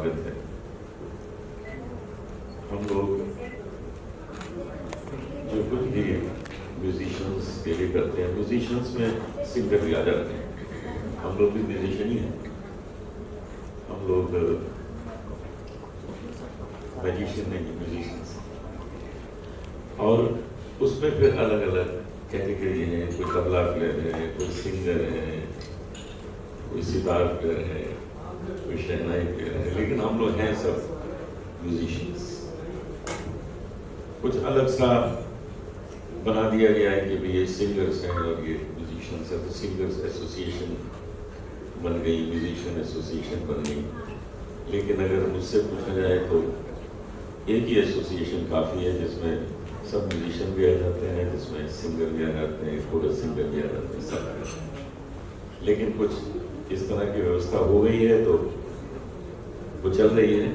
स्वागत है। हम लोग जो कुछ भी म्यूजिशियंस के लिए करते हैं, म्यूजिशियंस में सिंगर भी आ जाते हैं, हम लोग भी म्यूजिशियन ही हैं। हम लोग मैजिशियन नहीं, म्यूजिशियंस। और उसमें फिर अलग अलग कैटेगरी हैं, कोई तबला प्लेयर है, कोई सिंगर है, कोई सितार प्लेयर है, कोई शहनाई प्लेयर है, लेकिन हम लोग हैं सब म्यूजिशियंस। कुछ अलग सा बना दिया गया है कि भाई ये सिंगर्स हैं और ये म्यूजिशियंस है, तो सिंगर्स एसोसिएशन बन गई, म्यूजिशियन एसोसिएशन बन गई। लेकिन अगर मुझसे पूछा जाए तो एक ही एसोसिएशन काफ़ी है, जिसमें सब म्यूजिशियन भी आ जाते हैं, जिसमें सिंगर भी आ जाते हैं, कोरस सिंगर भी आ जाते हैं, सब। लेकिन कुछ इस तरह की व्यवस्था हो गई है तो वो चल रही है।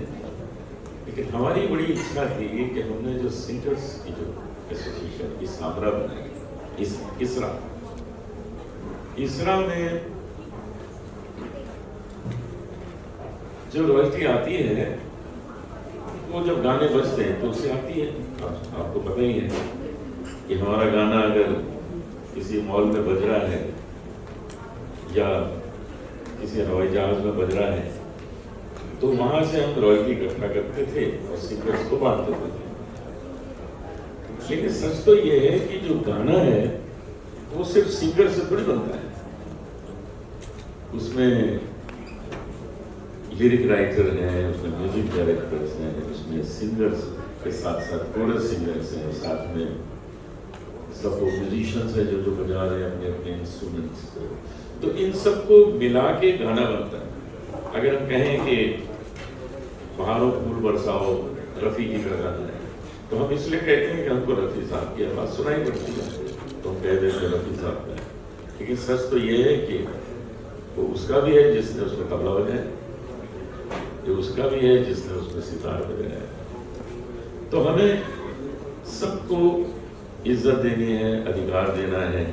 लेकिन हमारी बड़ी इच्छा थी कि हमने जो सिंगर्स की जो एसोसिएशन इसामरा बनाई, इसरा में जो रॉयल्टी आती है वो जब गाने बजते हैं तो उससे आती है। आपको पता ही है कि हमारा गाना अगर किसी मॉल में बज रहा है या किसी हवाई जहाज में बज रहा है तो वहां से हम रॉयल्टी इकट्ठा करते थे और सिंगर्स को बांटते थे। लेकिन सच तो ये है कि जो गाना है वो सिर्फ सिंगर से थोड़ी बनता है, उसमें लिरिक राइटर हैं, उसमें म्यूजिक डायरेक्टर्स हैं, उसमें सिंगर्स के साथ साथ कोरस सिंगर्स हैं, साथ में सब वो म्यूजिशियंस हैं जो बजा रहे हैं अपने अपने इंस्ट्रूमेंट्स। तो इन सबको मिला के गाना बनता है। अगर हम कहें कि बहारों फूल बरसाओ रफ़ी जी का गाना है तो हम इसलिए कहते हैं कि हमको रफ़ी साहब की आवाज़ सुनाई पड़ती है तो हम कह देते हैं रफ़ी साहब का है। लेकिन सच तो ये है कि वो उसका भी है जिसने उसमें तबला बजाया, ये उसका भी है जिसने उसमें सितार बजाया। तो हमें सबको इज्जत देनी है, अधिकार देना है,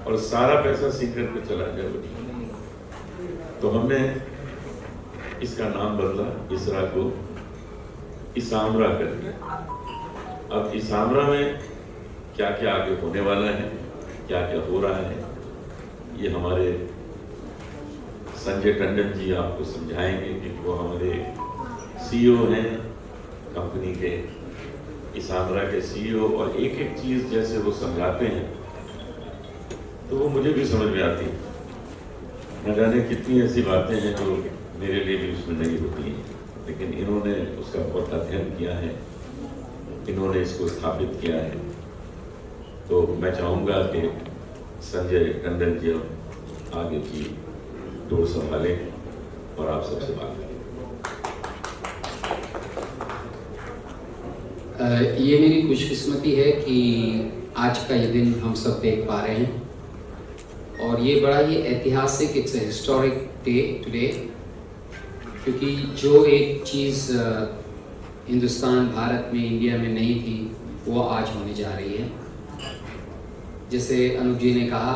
और सारा पैसा सिंगर पे चला जाए। तो हमने इसका नाम बदला, इसरा को इसामरा कर दिया। अब इसामरा में क्या क्या आगे होने वाला है, क्या क्या हो रहा है, ये हमारे संजय टंडन जी आपको समझाएंगे कि वो हमारे सीईओ हैं कंपनी के, इसामरा के सीईओ, और एक एक चीज़ जैसे वो समझाते हैं तो वो मुझे भी समझ में आती है। न जाने कितनी ऐसी बातें हैं जो मेरे लिए भी उसमें नहीं होती हैं, लेकिन इन्होंने उसका बहुत अध्ययन किया है, इन्होंने इसको स्थापित किया है। तो मैं चाहूँगा कि संजय टंडन जी आगे की डोर संभालें और आप सबसे बात करें। ये मेरी खुशकिस्मती है कि आज का ये दिन हम सब देख पा रहे हैं, और ये बड़ा ही ऐतिहासिक, it's a historic day today, क्योंकि जो एक चीज़ हिंदुस्तान, भारत में, इंडिया में नहीं थी वो आज होने जा रही है। जैसे अनुज जी ने कहा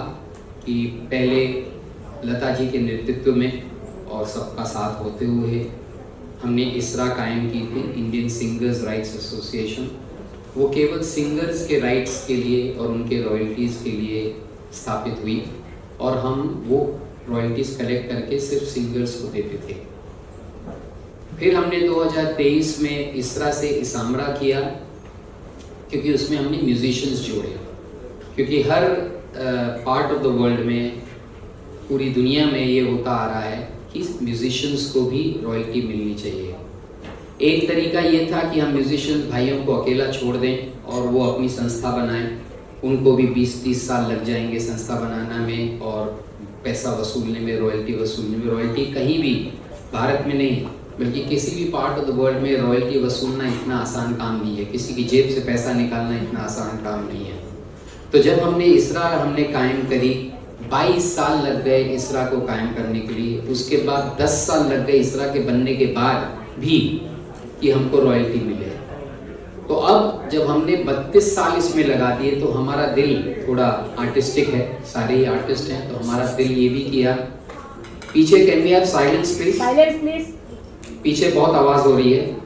कि पहले लता जी के नेतृत्व में और सबका साथ होते हुए हमने इसरा कायम की थी, इंडियन सिंगर्स राइट्स एसोसिएशन। वो केवल सिंगर्स के राइट्स के लिए और उनके रॉयल्टीज़ के लिए स्थापित हुई, और हम वो रॉयल्टीज़ कलेक्ट करके सिर्फ सिंगर्स को देते थे। फिर हमने 2023 में इसरा से इसामरा किया, क्योंकि उसमें हमने म्यूजिशियंस जोड़े, क्योंकि हर पार्ट ऑफ द वर्ल्ड में, पूरी दुनिया में ये होता आ रहा है कि म्यूजिशियंस को भी रॉयल्टी मिलनी चाहिए। एक तरीका ये था कि हम म्यूजिशियंस भाइयों को अकेला छोड़ दें और वो अपनी संस्था बनाएं, उनको भी 20-30 साल लग जाएंगे संस्था बनाना में और पैसा वसूलने में, रॉयल्टी वसूलने में। रॉयल्टी कहीं भी भारत में नहीं, बल्कि किसी भी पार्ट ऑफ द वर्ल्ड में रॉयल्टी वसूलना इतना आसान काम नहीं है, किसी की जेब से पैसा निकालना इतना आसान काम नहीं है। तो जब हमने इसरा कायम करी, 22 साल लग गए इसरा को कायम करने के लिए। उसके बाद 10 साल लग गए इसरा के बनने के बाद भी कि हमको रॉयल्टी मिले। तो अब जब हमने 32 साल इसमें लगा दिए तो हमारा दिल थोड़ा आर्टिस्टिक है, सारे ही आर्टिस्ट हैं, तो हमारा दिल ये भी किया। पीछे can we have silence please? Silence please. पीछे बहुत आवाज़ हो रही है।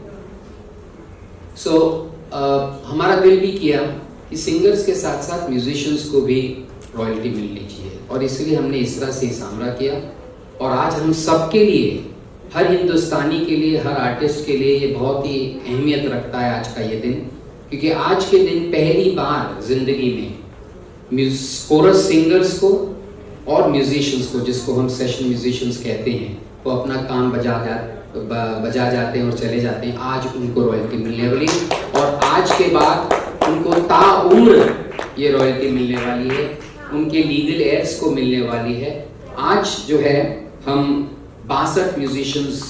हमारा दिल भी किया कि सिंगर्स के साथ साथ म्यूजिशियंस को भी रॉयल्टी मिलनी चाहिए, और इसलिए हमने इसरा से इसामरा किया। और आज हम सबके लिए, हर हिंदुस्तानी के लिए, हर आर्टिस्ट के लिए ये बहुत ही अहमियत रखता है आज का ये दिन, क्योंकि आज के दिन पहली बार जिंदगी में कोरस सिंगर्स को और म्यूजिशियंस को, जिसको हम सेशन म्यूजिशियंस कहते हैं, वो अपना काम बजा जाते हैं और चले जाते हैं। आज उनको रॉयल्टी मिलने वाली है, और आज के बाद उनको ताउम्र ये रॉयल्टी मिलने वाली है, उनके लीगल एड्स को मिलने वाली है। आज जो है हम 62 म्यूजिशियंस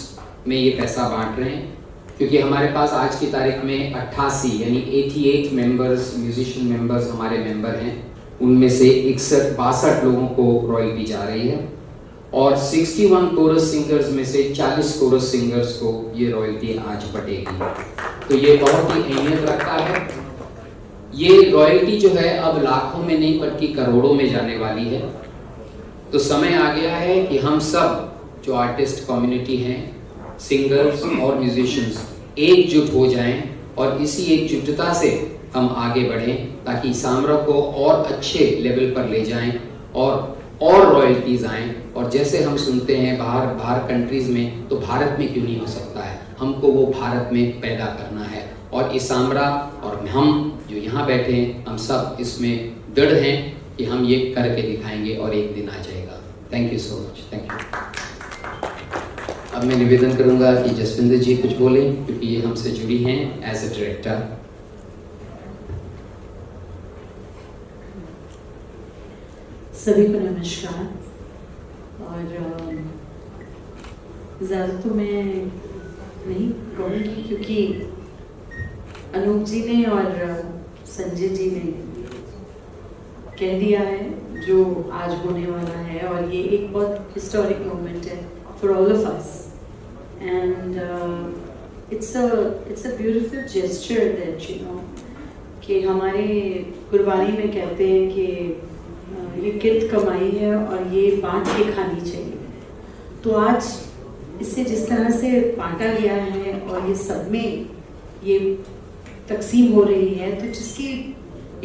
में ये पैसा बांट रहे हैं, क्योंकि हमारे पास आज की तारीख में 88 यानी 88 मेंबर्स, म्यूजिशियन मेंबर्स हमारे मेंबर हैं। उनमें से 62 लोगों को रॉयल्टी जा रही है, और 61 कोरस सिंगर्स में से 40 कोरस सिंगर्स को ये रॉयल्टी आज बटेगी। तो ये बहुत ही अहमियत रखता है। ये रॉयल्टी जो है अब लाखों में नहीं बल्कि करोड़ों में जाने वाली है। तो समय आ गया है कि हम सब जो आर्टिस्ट कम्युनिटी हैं, सिंगर्स और म्यूजिशियंस एकजुट हो जाएं, और इसी एकजुटता से हम आगे बढ़ें, ताकि इसामरा को और अच्छे लेवल पर ले जाएं और रॉयल्टीज आएं। और जैसे हम सुनते हैं बाहर कंट्रीज में, तो भारत में क्यों नहीं हो सकता है? हमको वो भारत में पैदा करना है, और इसामरा और हम जो यहाँ बैठे हैं, हम सब इसमें दृढ़ हैं कि हम ये करके दिखाएंगे और एक दिन आ जाएगा। Thank you so much. Thank you. अब मैं निवेदन करूंगा कि जसविंदर जी कुछ बोलें, क्योंकि ये हमसे जुड़ी हैं एज ए डायरेक्टर। सभी को नमस्कार। और ज़्यादा तो मैं नहीं कहूँगी, क्योंकि अनूप जी ने और संजय जी ने कह दिया है जो आज होने वाला है, और ये एक बहुत हिस्टोरिक मोमेंट है for all of us, and it's a beautiful gesture that you know, कि हमारे गुरबानी में कहते हैं कि ये कित कमाई है और ये बांट के खानी चाहिए। तो आज इसे जिस तरह से बांटा गया है और ये सब में ये तकसीम हो रही है, तो जिसकी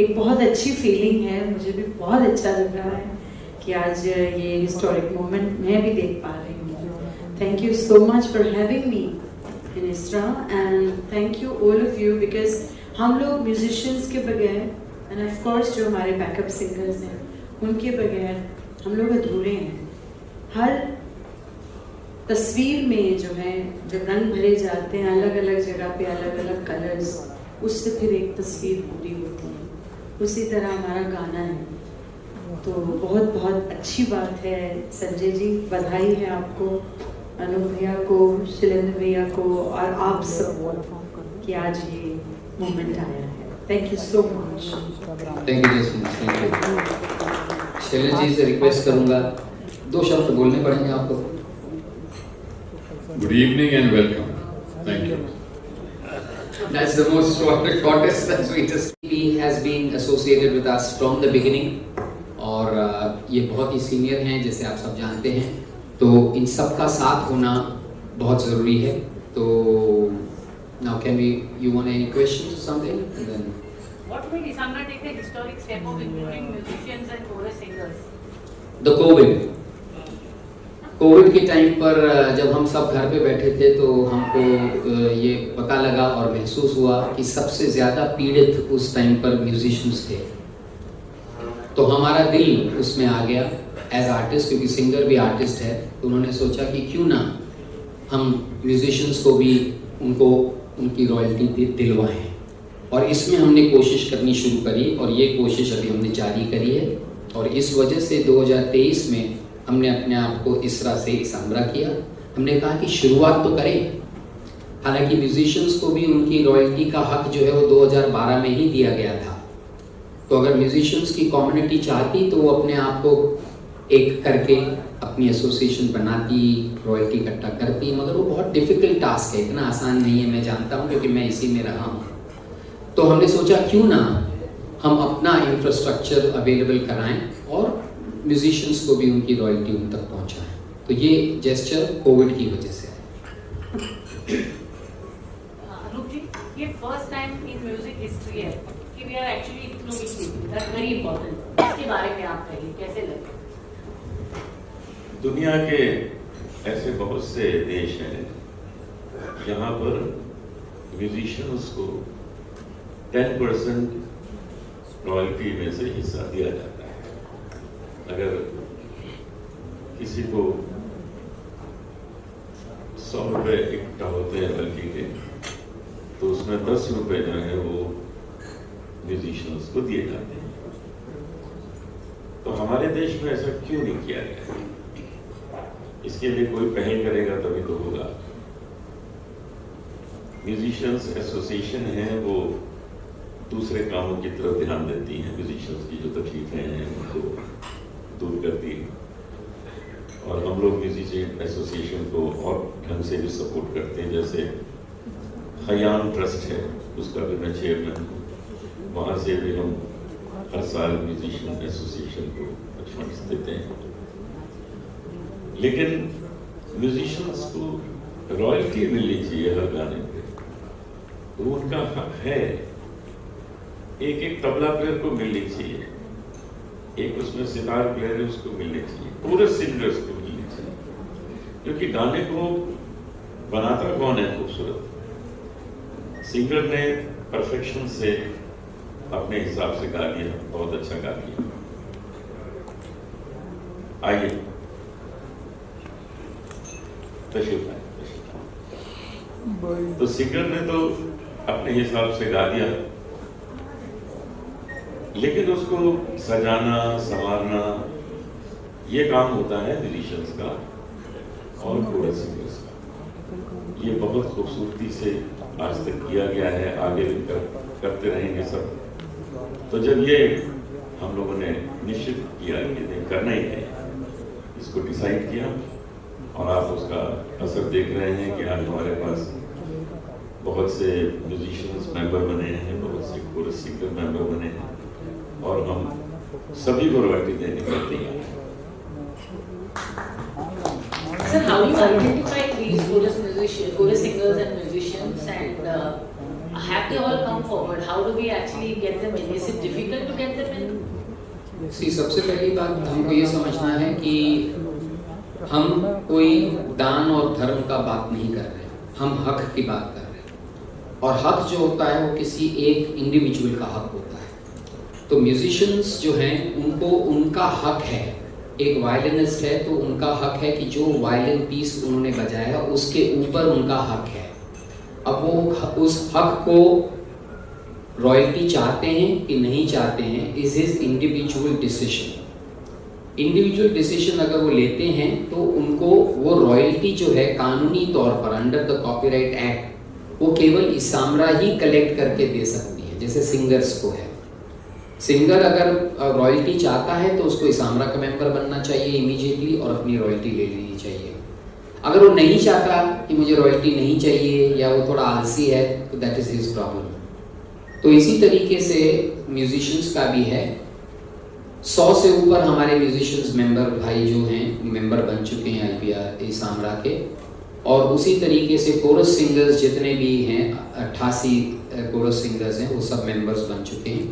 एक बहुत अच्छी फीलिंग है। मुझे भी बहुत अच्छा लग रहा है कि आज ये हिस्टोरिक मोमेंट मैं भी देख पा रही हूँ। Thank you so much for having me in ISRA, and thank you all of you, because हम लोग म्यूजिशियंस के बगैर, एंड ऑफ कोर्स जो हमारे बैकअप सिंगर्स हैं, उनके बगैर हम लोग अधूरे हैं। हर तस्वीर में जो है, जब रंग भरे जाते हैं अलग अलग जगह पे, अलग अलग कलर्स, उससे फिर एक तस्वीर पूरी होती है। उसी तरह हमारा गाना है। तो बहुत बहुत अच्छी बात है संजय जी, बधाई है आपको, अनूप भैया को, शैलेंद्र भैया को, और आप सब कि आज ये मोमेंट आया है। Thank you so much. Thank you Jasvinder, thank you. Shailendra ji से रिक्वेस्ट करूंगा, 2 शब्द बोलने पड़ेंगे आपको। Good evening and welcome. Thank you. That's the most shortest and sweetest. He has been associated with us from the beginning, और ये बहुत ही सीनियर हैं जैसे आप सब जानते हैं, तो इन सब का साथ होना बहुत ज़रूरी है। तो now can you want any questions or something? And then What made Isamra take the historic step of including musicians and chorus singers? the Covid के टाइम पर जब हम सब घर पे बैठे थे, तो हमको ये पता लगा और महसूस हुआ कि सबसे ज़्यादा पीड़ित उस टाइम पर म्यूजिशियंस थे। तो हमारा दिल उसमें आ गया एज आर्टिस्ट, क्योंकि सिंगर भी आर्टिस्ट है। तो उन्होंने सोचा कि क्यों ना हम म्यूजिशियंस को भी उनकी रॉयल्टी दिलवाएं, और इसमें हमने कोशिश करनी शुरू करी, और ये कोशिश अभी हमने जारी करी है। और इस वजह से 2023 में हमने अपने आप को इसरा से इसामरा किया। हमने कहा कि शुरुआत तो करें। हालांकि म्यूजिशियंस को भी उनकी रॉयल्टी का हक जो है वो 2012 में ही दिया गया था। तो अगर म्यूजिशियंस की कम्युनिटी चाहती तो वो अपने आप को एक करके अपनी एसोसिएशन बनाती, रॉयल्टी इकट्ठा करती, मगर वो बहुत डिफिकल्ट टास्क है, इतना आसान नहीं है, मैं जानता हूँ क्योंकि मैं इसी में रहा हूँ। तो हमने सोचा क्यों ना हम अपना इंफ्रास्ट्रक्चर अवेलेबल कराएं और म्यूजिशियंस को भी उनकी रॉयल्टी उन तक पहुंचाएं। तो ये जेस्चर कोविड की वजह से है। अनूप जी, ये first time in music history है कि we are actually including, that's very important. इसके बारे में आप कहिए, कैसे लगे? दुनिया के ऐसे बहुत से देश हैं जहाँ पर म्यूजिशियंस को 10% रॉयल्टी में से हिस्सा दिया जाता है। अगर किसी को 100 रुपये इकट्ठा होते हैं रॉयल्टी के, तो उसमें 10 रुपये जो है वो म्यूजिशियंस को दिए जाते हैं। तो हमारे देश में ऐसा क्यों नहीं किया गया? इसके लिए कोई पहल करेगा तभी तो होगा। म्यूजिशियंस एसोसिएशन है, वो दूसरे कामों की तरफ ध्यान देती हैं, म्यूजिशियंस की जो तकलीफें हैं उनको दूर करती है। और हम लोग म्यूजिशियन एसोसिएशन को और ढंग से भी सपोर्ट करते हैं। जैसे खयाम ट्रस्ट है, उसका भी मैं चेयरमैन हूँ। वहाँ से भी हम हर साल म्यूजिशियन एसोसिएशन को कुछ फंड्स देते हैं। लेकिन म्यूजिशियंस को रॉयल्टी मिलनी चाहिए हर गाने पे, वो उनका हक है। एक एक तबला प्लेयर को मिलनी चाहिए, एक उसमें सितार प्लेयर है उसको मिलनी चाहिए, पूरे सिंगर्स को मिलनी चाहिए। क्योंकि गाने को बनाता कौन है खूबसूरत? सिंगर ने परफेक्शन से अपने हिसाब से गा दिया, बहुत अच्छा गा दिया। आइए तो सिंगर ने तो अपने हिसाब से गा दिया, लेकिन उसको सजाना संवारना ये काम होता है म्यूजिशियंस का और कोरस सिंगर्स का। ये बहुत खूबसूरती से आज तक किया गया है, आगे भी करते रहेंगे सब। तो जब ये हम लोगों ने निश्चित किया कि करना ही है, इसको डिसाइड किया, और आप उसका असर देख रहे हैं कि आज हमारे पास बहुत से म्यूजिशियंस मेंबर बने हैं, बहुत से कोरस सिंगर मेंबर बने हैं, और हम सभी को रॉयल्टी देने के लिए। Sir, how do you identify these chorus singers and musicians, and have they all come forward? How do we actually get them in? Is it difficult to get them in? सबसे पहली बात हमको ये समझना है कि हम कोई दान और धर्म का बात नहीं कर रहे, हम हक की बात कर रहे हैं। और हक जो होता है वो किसी एक इंडिविजुअल का हक होता है। तो म्यूजिशियंस जो हैं उनको उनका हक है, एक वायलिनिस्ट है तो उनका हक है कि जो वायलिन पीस उन्होंने बजाया उसके ऊपर उनका हक है। अब वो उस हक को रॉयल्टी चाहते हैं कि नहीं चाहते हैं, is his individual decision. Individual decision अगर वो लेते हैं तो उनको वो रॉयल्टी जो है कानूनी तौर पर अंडर द कॉपीराइट एक्ट वो केवल इसामरा ही कलेक्ट करके दे सकती है, जैसे सिंगर्स को है। सिंगर अगर रॉयल्टी चाहता है तो उसको इसामरा का मेंबर बनना चाहिए इमीडिएटली और अपनी रॉयल्टी ले लेनी चाहिए। अगर वो नहीं चाहता कि मुझे रॉयल्टी नहीं चाहिए या वो थोड़ा आलसी है तो दैट इज हिज प्रॉब्लम। तो इसी तरीके से म्यूजिशियंस का भी है। 100 से ऊपर हमारे म्यूजिशियंस मेंबर भाई जो हैं मेंबर बन चुके हैं IPR इसामरा के, और उसी तरीके से कोरस सिंगर्स जितने भी हैं 88 कोरस सिंगर्स हैं वो सब मेंबर्स बन चुके हैं।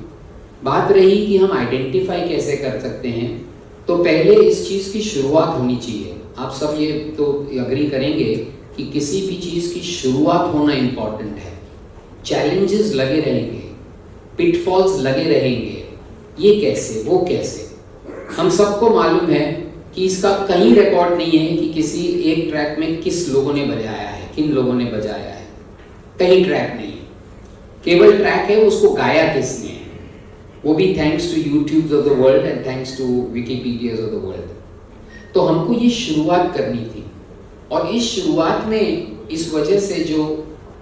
बात रही कि हम आइडेंटिफाई कैसे कर सकते हैं, तो पहले इस चीज़ की शुरुआत होनी चाहिए। आप सब ये तो अग्री करेंगे कि किसी भी चीज़ की शुरुआत होना इम्पॉर्टेंट है। चैलेंजेस लगे रहेंगे, पिटफॉल्स लगे रहेंगे, ये कैसे वो कैसे। हम सबको मालूम है कि इसका कहीं रिकॉर्ड नहीं है कि किसी एक ट्रैक में किस लोगों ने बजाया है, किन लोगों ने बजाया है, कहीं ट्रैक नहीं है। केवल ट्रैक है उसको गाया किसने है, वो भी thanks to YouTube of the world and thanks to Wikipedia of the world. तो हमको ये शुरुआत करनी थी, और इस शुरुआत में इस वजह से जो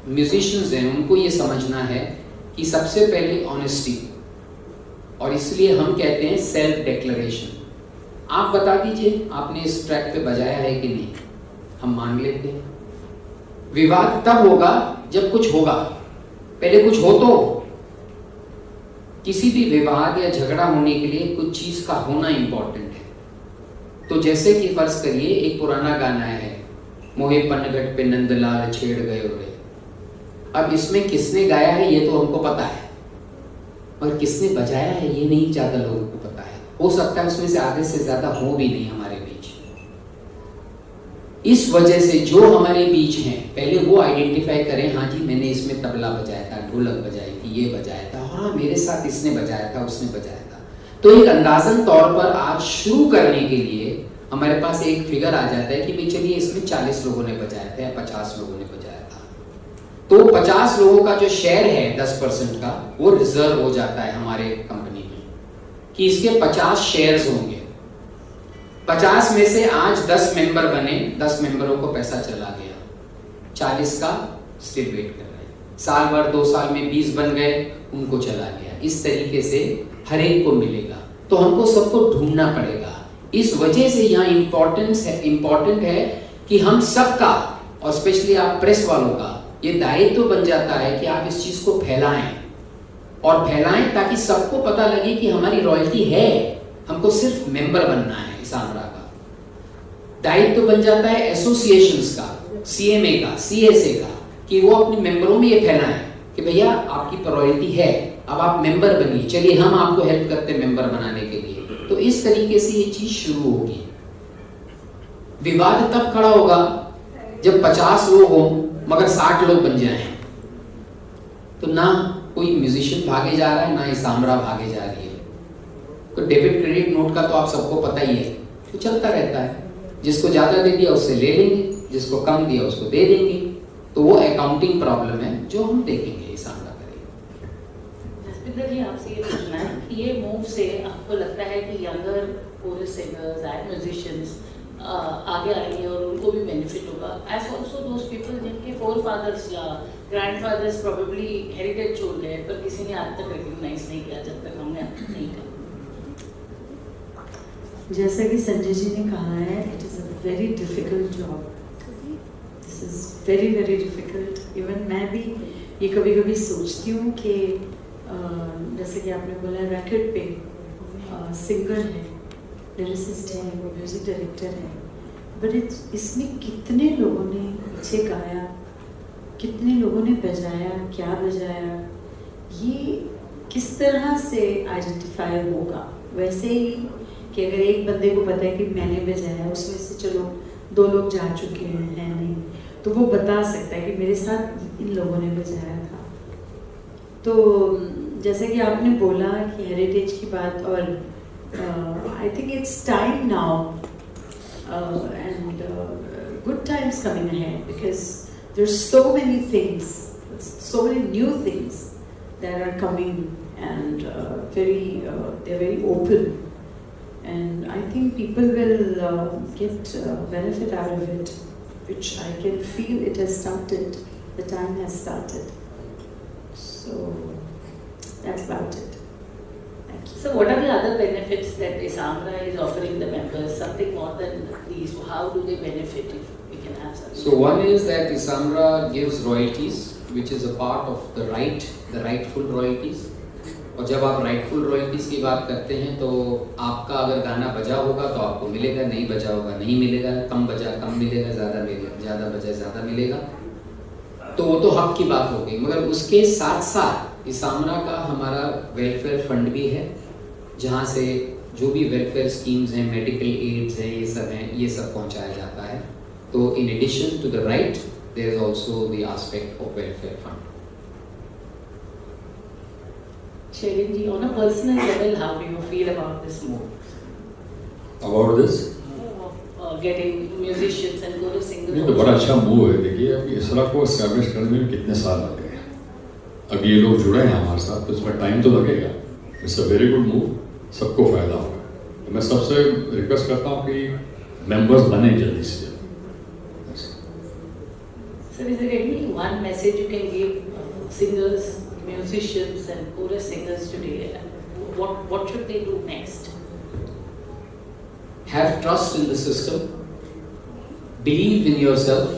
म्यूजिशियंस हैं उनको ये समझना है कि सबसे पहले ऑनेस्टी, और इसलिए हम कहते हैं सेल्फ डिक्लेरेशन। आप बता दीजिए आपने इस ट्रैक पे बजाया है कि नहीं, हम मान लेते हैं। विवाद तब होगा जब कुछ होगा, पहले कुछ हो तो। किसी भी विवाद या झगड़ा होने के लिए कुछ चीज का होना इंपॉर्टेंट है। तो जैसे कि फर्ज करिए एक पुराना गाना है, मोहे पनघट पे नंदलाल छेड़ गए रे। अब इसमें किसने गाया है ये तो हमको पता है, और किसने बजाया है ये नहीं ज़्यादा लोगों को पता है। हो सकता है उसमें से आधे से ज़्यादा हो भी नहीं हमारे बीच। इस वजह से जो हमारे बीच हैं पहले वो आइडेंटिफाई करें, हाँ जी मैंने इसमें तबला बजाया था, ढोलक बजाई थी, ये बजाया था, हाँ मेरे साथ इसने बजाया था, उसने बजाया था। तो एक अंदाजन तौर पर आज शुरू करने के लिए हमारे पास एक फिगर आ जाता है कि भाई चलिए इसमें 40 लोगों ने बजाया था या 50 लोगों ने बजाया था। तो 50 लोगों का जो शेयर है 10% का वो रिजर्व हो जाता है हमारे कंपनी में कि इसके 50 शेयर्स होंगे। 50 में से आज 10 मेंबर बने, 10 मेंबरों को पैसा चला गया, 40 का स्टिल वेट कर रहे हैं। साल भर 2 साल में 20 बन गए, उनको चला गया। इस तरीके से हर एक को मिलेगा, तो हमको सबको ढूंढना पड़ेगा। इस वजह से यहाँ इम्पोर्टेंट है कि हम सबका और स्पेशली आप प्रेस वालों का ये दायित्व बन जाता है कि आप इस चीज को फैलाएं और फैलाएं ताकि सबको पता लगे कि हमारी रॉयल्टी है, हमको सिर्फ मेंबर बनना है। इसामरा का दायित्व बन जाता है एसोसिएशंस का, सीएमए का, सीएसए का, कि वो अपने मेंबरों में ये फैलाएं कि भैया आपकी रॉयल्टी है, अब आप मेंबर बनिए, चलिए हम आपको हेल्प करते हैं मेंबर बनाने के लिए। तो इस तरीके से ये चीज शुरू होगी। विवाद तब खड़ा होगा जब 50 लोग हो मगर 60 लोग बन जाएं, तो ना कोई म्यूजिशियन भागे जा रहा है ना इसामरा भागे जा रही है। तो डेबिट क्रेडिट नोट का तो आप सबको पता ही है, तो चलता रहता है। जिसको ज्यादा दे दिया उससे ले लेंगे, जिसको कम दिया उसको दे देंगे। तो वो अकाउंटिंग प्रॉब्लम है जो हम देखेंगे, इसामरा करेंगे। जसपिंदर जी आपसे ये पूछना है कि ये मूव से आपको लगता है कि younger chorus singers and musicians आगे आएंगे और उनको भी बेनिफिट होगा, एज ऑल्सो दोज पीपल जिनके फोरफादर्स या ग्रैंडफादर्स प्रोबेबली हेरिटेज छोड़ गए पर किसी ने आज तक रिकॉग्नाइज नहीं किया जब तक हमने नहीं किया। जैसा कि संजय जी ने कहा है, it is a very difficult job, this is very very difficult. Even मैं भी ये कभी कभी सोचती हूँ कि जैसे कि आपने बोला रैकेट पे सिंगर है, लिरिसिस्ट है, म्यूजिक डायरेक्टर है, बट इसमें कितने लोगों ने पीछे गाया, कितने लोगों ने बजाया, क्या बजाया, ये किस तरह से आइडेंटिफाई होगा। वैसे ही कि अगर एक बंदे को पता है कि मैंने बजाया, उसमें से चलो 2 लोग जा चुके हैं नहीं, तो वो बता सकता है कि मेरे साथ इन लोगों ने बजाया था। तो जैसे कि आपने बोला कि हेरिटेज की बात, और I think it's time now and good times coming ahead because there are so many things, so many new things that are coming and they're very open, and I think people will get benefit out of it, which I can feel it has started, the time has started, so that's about it. Thank you. So what are the other benefits that Isamra is offering the members, something more than these? How do they benefit if we can have something? So one is that Isamra gives royalties, which is a part of the rightful royalties. और जब आप rightful royalties की बात करते हैं तो आपका अगर गाना बजा होगा तो आपको मिलेगा, नहीं बजा होगा नहीं मिलेगा, कम बजा कम मिलेगा, ज़्यादा बजा ज़्यादा मिलेगा, तो वो तो हक की बात हो गई। मगर उसके साथ साथ इसामरा का हमारा वेलफेयर फंड भी है, जहाँ से जो भी वेलफेयर स्कीम्स हैं, मेडिकल एड्स हैं, ये सब पहुँचाया जाता है। तो in addition to the right there is also the aspect of welfare fund. Sherin ji, on a personal level, how do you feel about this move? About this? Getting musicians and go to singers. ये तो बड़ा अच्छा move है। देखिए अब इसरा को establish करने में कितने साल लगे हैं, अब ये लोग जुड़े हैं हमारे साथ, तो इसमें टाइम तो लगेगा। It's a very good move, सबको फायदा होगा। तो मैं सबसे रिक्वेस्ट करता हूँ कि मेंबर्स बने जल्दी से जल्दी। So is there any one message you can give singers, musicians and chorus singers today? What should they do next? Have trust in the system, believe in yourself,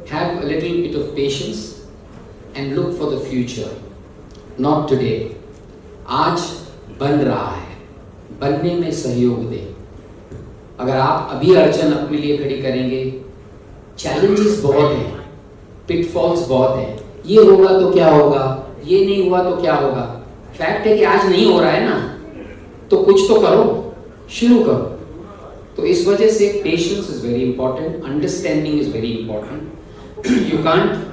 have a little bit of patience and look for the future, not today. आज बन रहा है, बनने में सहयोग दे। अगर आप अभी अड़चन अपने लिए खड़ी करेंगे, चैलेंजेस बहुत हैं, पिटफॉल्स बहुत हैं, ये होगा तो क्या होगा, ये नहीं हुआ तो क्या होगा। फैक्ट है कि आज नहीं हो रहा है ना, तो कुछ तो करो, शुरू करो। तो इस वजह से patience is very important, understanding is very important. You can't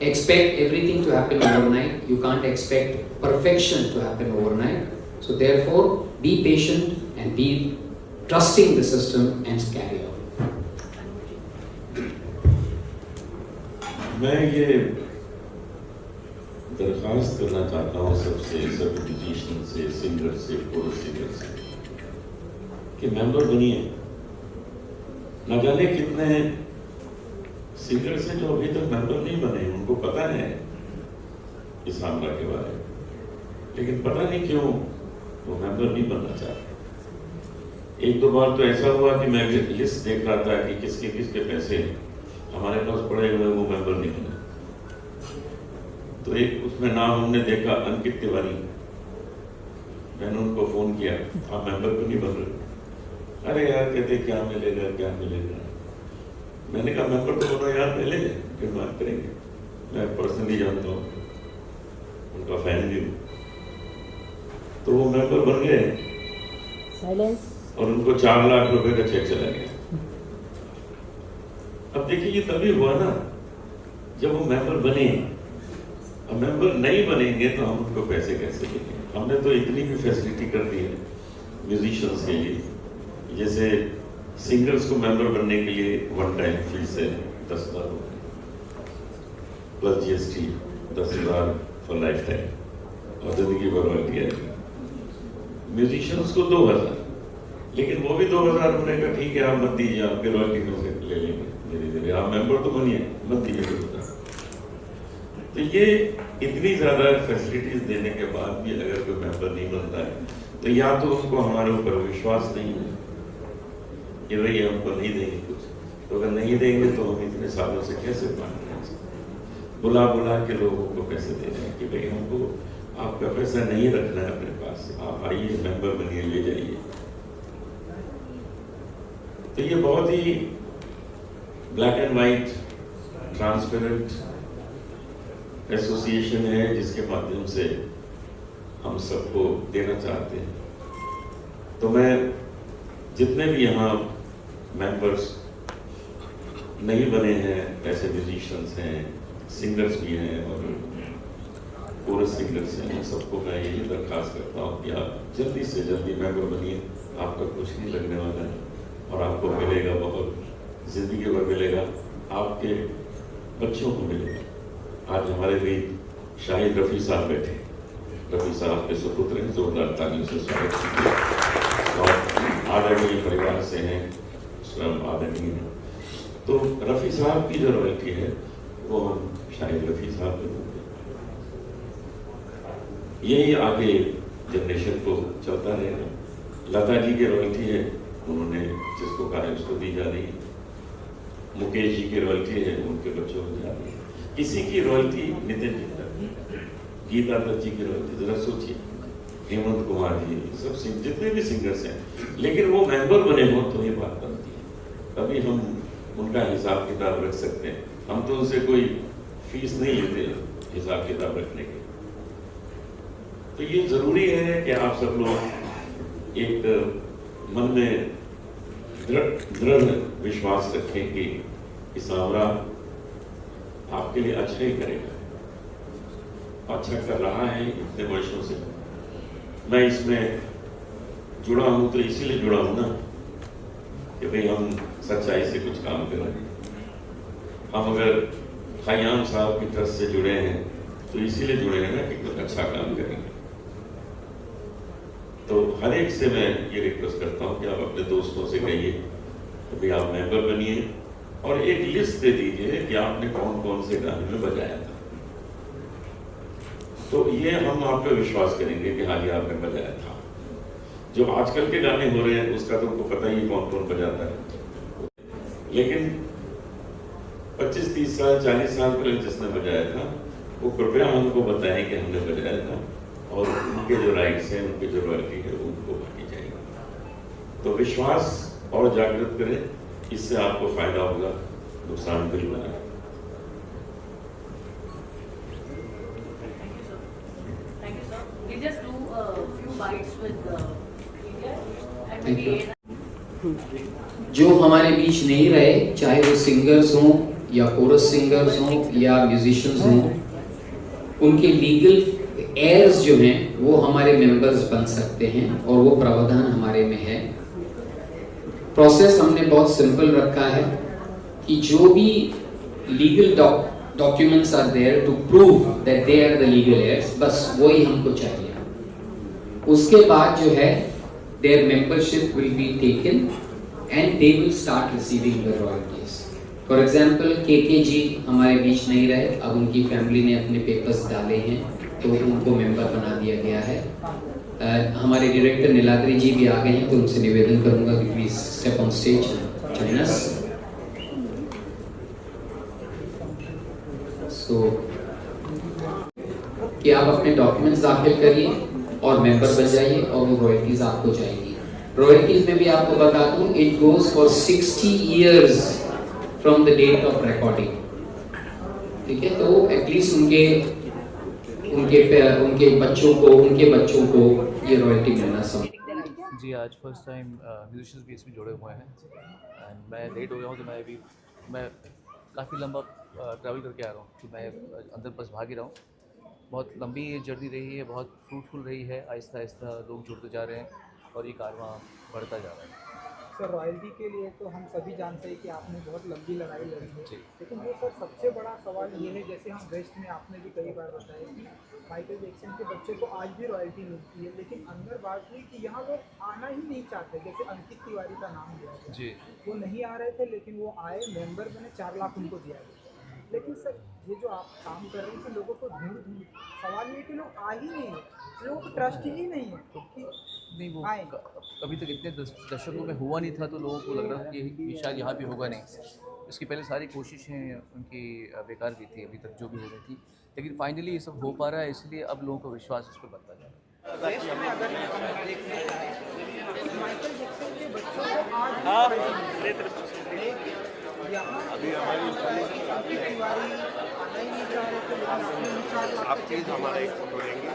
expect everything to happen overnight. You can't expect perfection to happen overnight. So therefore, be patient and be trusting the system and carry on. मैं ये दरख्वास्त करना चाहता हूँ सबसे, सब musician से, singer से, कोरस सिंगर से, कि मेंबर बनिए। न जाने कितने सिंगर्स हैं जो अभी तक मेंबर नहीं बने, उनको पता है इस मामला के बारे में, लेकिन पता नहीं क्यों वो मेंबर नहीं बनना चाहते। एक दो बार तो ऐसा हुआ कि मैं लिस्ट देख रहा था कि किसके किसके पैसे हमारे पास पड़े हुए, वो मेंबर नहीं बने। तो एक उसमें नाम हमने देखा, अंकित तिवारी। मैंने उनको फोन किया, आप मेंबर क्यों नहीं बन रहे? अरे यार, कहते क्या मिलेगा क्या मिलेगा। मैंने कहा मेंबर तो बनो यार, पहले फिर बात करेंगे। मैं पर्सनली जानता हूँ, उनका फैन भी हूँ। तो वो मेंबर बन गए और उनको 4 लाख रुपए का चेक चला गया। अब देखिए, ये तभी हुआ ना जब वो मेंबर बने। अब मेंबर नहीं बनेंगे तो हम उनको पैसे कैसे देंगे? हमने तो इतनी भी फैसिलिटी कर दी है म्यूजिशियंस के लिए, जैसे सिंगर्स को मेंबर बनने के लिए 1 टाइम फीस है 10,000 plus GST 10,000 for life time और जिंदगी भर रॉयल्टी है। म्यूजिशियंस को 2,000, लेकिन वो भी 2,000 होने का ठीक है, आप मत दीजिए, आपके रॉयल्टी में से ले लेंगे धीरे धीरे, आप मेंबर तो बनिए, मत दीजिए 2,000। तो ये इतनी ज्यादा फैसिलिटीज देने के बाद भी अगर कोई मेंबर नहीं बनता है तो या तो उनको हमारे ऊपर विश्वास नहीं है कि भाई हमको नहीं देंगे कुछ, तो अगर नहीं देंगे तो हम इतने सालों से कैसे मान रहे हैं? बुला बुला के लोगों को पैसे दे रहे हैं कि भाई हमको आपका पैसा नहीं रखना है अपने पास, आप आइए मेंबर बनिए, ले जाइए। तो ये बहुत ही black and white transparent association है जिसके माध्यम से हम सबको देना चाहते हैं। तो मैं जितने भी यहाँ मेंबर्स नहीं बने हैं, ऐसे म्यूजिशियंस हैं, सिंगर्स भी हैं और कोरस सिंगर्स हैं, सबको मैं यही दरख्वास्त करता हूँ कि आप जल्दी से जल्दी मेंबर बनिए। आपका कुछ नहीं लगने वाला है और आपको मिलेगा बहुत, जिंदगी भर मिलेगा, आपके बच्चों को मिलेगा। आज हमारे भी शाहिद रफ़ी साहब बैठे, रफ़ी साहब के सुपुत्र हैं, जोरदार तालियों से स्वागत कीजिए। और आदरणीय परिवार से हैं, स्वयं आदरणीय हैं। तो रफ़ी साहब की जो रॉयल्टी है वो हम शाहिद रफ़ी साहब को देंगे। यही आगे जनरेशन को चलता रहेगा। लता जी की रॉयल्टी है, उन्होंने जिसको कहा है उसको दी जा रही है। मुकेश जी की रॉयल्टी है, उनके बच्चों को जा रही है। किसी की रॉयल्टी, नितिन जी गीता दत्त जी की रॉयल्टी, जरा सोचिए, हेमंत कुमार जी, सब जितने भी सिंगर्स हैं, लेकिन वो मेंबर बने हो तो ये बात बनती है, तभी हम उनका हिसाब किताब रख सकते हैं। हम तो उनसे कोई फीस नहीं लेते हिसाब किताब रखने के। तो ये जरूरी है कि आप सब लोग एक मन में दृढ़ विश्वास रखें कि इसावरा आपके लिए अच्छा ही करेगा, अच्छा कर रहा है इतने वर्षों से। मैं इसमें जुड़ा हूं तो इसीलिए जुड़ा हूं ना कि भाई हम सच्चाई से कुछ काम करें। हम अगर खयाम साहब की तरफ से जुड़े हैं तो इसीलिए जुड़े हैं ना कि कुछ अच्छा काम करेंगे। तो हर एक से मैं ये रिक्वेस्ट करता हूँ कि आप अपने दोस्तों से कहिए कि भाई आप मेंबर बनिए और एक लिस्ट दे दीजिए कि आपने कौन कौन से गाने में बजाया था। तो ये हम आप पे विश्वास करेंगे कि हाँ जी आपने बजाया था। जो आजकल के गाने हो रहे हैं उसका तो उनको पता ही कौन कौन बजाता है, लेकिन 25-30 साल 40 साल पहले जिसने बजाया था वो कृपया हमको बताएं कि हमने बजाया था और उनके जो राइट्स हैं, उनकी जो रॉयल्टी है उनको बांटी जाएगी। तो विश्वास और जागृत करें, इससे आपको फायदा होगा, नुकसान बिल्कुल नहीं। Thank you, sir. We just do a few bites with media and Thank you. maybe जो हमारे बीच नहीं रहे, चाहे वो सिंगर्स हों या कोरस सिंगर्स हों या म्यूजिशियंस हों, उनके लीगल एयर्स जो हैं वो हमारे मेंबर्स बन सकते हैं और वो प्रावधान हमारे में है। प्रोसेस हमने बहुत सिंपल रखा है कि जो भी legal documents are there to prove that they are the legal heirs, बस वही हमको चाहिए। उसके बाद जो है their membership will be taken and they will start receiving the royalties. For example, KK जी हमारे बीच नहीं रहे, अब उनकी फैमिली ने अपने पेपर्स डाले हैं तो उनको मेंबर बना दिया गया है। हमारे डायरेक्टर नीलाद्री जी भी आ गए हैं, तो उनसे निवेदन करूंगा कि please step on stage, join us. सो कि आप अपने डॉक्यूमेंट्स दाखिल करिए और मेंबर बन जाइए और वो रॉयल्टीज आपको जाएंगी। रॉयल्टीज में भी आपको बता दूं, it goes for 60 years from the date of recording. ठीक है, तो एटलीस्ट उनके बच्चों को ये रॉयल्टी मिलना समझ। जी, आज फर्स्ट टाइम म्यूजिशियंस भी इसमें जुड़े हुए हैं एंड मैं लेट हो गया हूँ, तो मैं काफ़ी लंबा ट्रैवल करके आ रहा हूँ कि मैं अंदर बस भाग ही रहा हूँ। बहुत लंबी ये जर्नी रही है, बहुत फ्रूटफुल रही है। आहिस्ता आहिस्ता लोग जुड़ते जा रहे हैं और ये कारवां बढ़ता जा रहा है। सर, रॉयल्टी के लिए तो हम सभी जानते हैं कि आपने बहुत लंबी लड़ाई लड़ी है, जी। लेकिन वो सर सबसे बड़ा सवाल ये है, जैसे हम वेस्ट में आपने भी कई बार बताया कि माइकल जैक्सन के बच्चे को आज भी रॉयल्टी मिलती है, लेकिन अंदर बात हुई कि यहाँ लोग आना ही नहीं चाहते। जैसे अंकित तिवारी का नाम लिया था, जी, वो नहीं आ रहे थे, लेकिन वो आए, मेंबर बने, 4 लाख उनको दिया गया। लेकिन सर ये जो आप काम कर रहे हैं कि लोगों को ढूंढ सवाल ये कि लोग आ ही नहीं है, लोगों को ट्रस्ट ही नहीं है कि नहीं वो आए। कभी तक इतने दशकों में हुआ नहीं था, तो लोगों को लग रहा था कि शायद यहाँ भी होगा नहीं। इसकी पहले सारी कोशिशें उनकी बेकार की थी अभी तक जो भी हो रही थी, लेकिन फाइनली ये सब हो पा रहा है, इसलिए अब लोगों को विश्वास इस पर बढ़ता जा रहा है। वेस्ट में अगर हम देखने जाएं तो माइकल जैक्सन के बच्चों को आज यहाँ अभी हमारी तिवारी आना ही नहीं चाह रहे थे, लेकिन आपने विचार आप प्लीज हमारा एक फोटो लेंगे।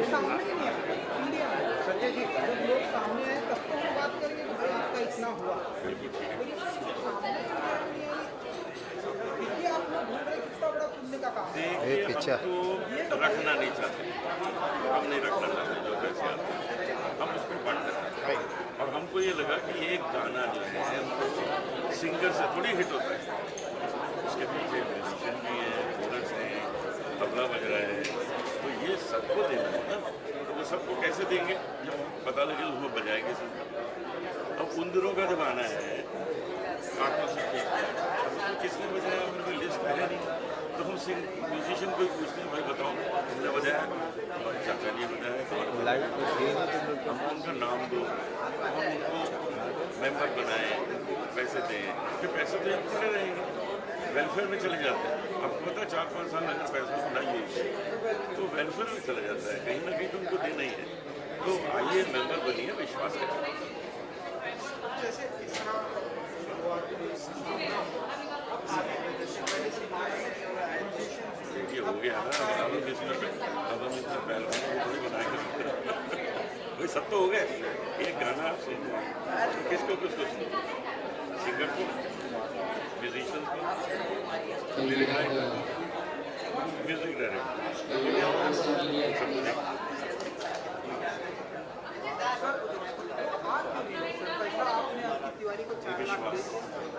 सामने नहीं है, इंडिया में संजय जी जब लोग सामने आए तब तो हम बात करेंगे कि भाई आपका इतना हुआ, लेकिन सामने फिर आप लोग ढूंढ रहे कितना बड़ा पुण्य का काम है। हमको रखना नहीं चाहते, हम नहीं रखना चाहते जो वैसे हम उसको बांट रहे हैं। और हमको ये लगा कि एक गाना जो है सिंगर से थोड़ी हिट होता है, उसके पीछे म्यूजिशियन भी है, कोरस है, तबला बज रहा है, तो ये सबको देना है ना। तो वो सबको कैसे देंगे जब पता लगे उसको बजाएंगे सब। अब उन दिनों का जब आना है, काटों से उसको किसने बजाया, उनकी लिस्ट पहले नहीं, तो हम म्यूजिशियन को ही पूछते हैं, भाई बताओ तुमने बजाया, हमारे चाचा ने बजाया, हम उनका नाम दो, हम उनको मेंबर बनाएं, पैसे दें, फिर पैसे तो हम खड़े रहेंगे, वेलफेयर में चले जाते हैं। आपको पता है 4-5 साल अगर पैसों को नहीं तो वेलफेयर में चला जाता है, कहीं ना कहीं तो उनको देना ही है। तो आइए मेंबर बनिए, विश्वास करें। ये हो गया ना, अब हम इतना पहलवान थोड़ी बनाएंगे, वही सब तो हो गए। एक गाना आप सुन किसको सुनो, सिंगर को, म्यूजिशियन को, म्यूजिक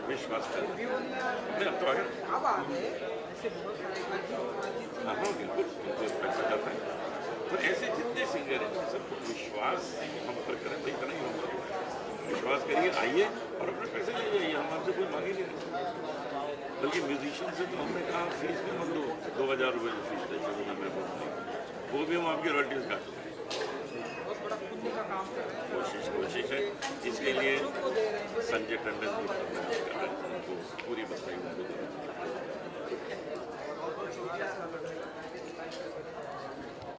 विश्वास कर हाँ बिल्कुल पैसा जाता है। तो ऐसे जितने सिंगर हैं सबको विश्वास हम पर करें, भाई इतना ही हम विश्वास करिए, आइए और अपने पैसे ले जाइए, हम आपसे कोई मांगे नहीं रहे। बल्कि म्यूजिशियन से तो हमने कहा फीस भी हम लोग 2000 रुपये जो फीस है शुरू में वो भी हम आपकी रॉयल्टीज काट कोशिश है। इसके लिए संजय टंडन पूरी बताई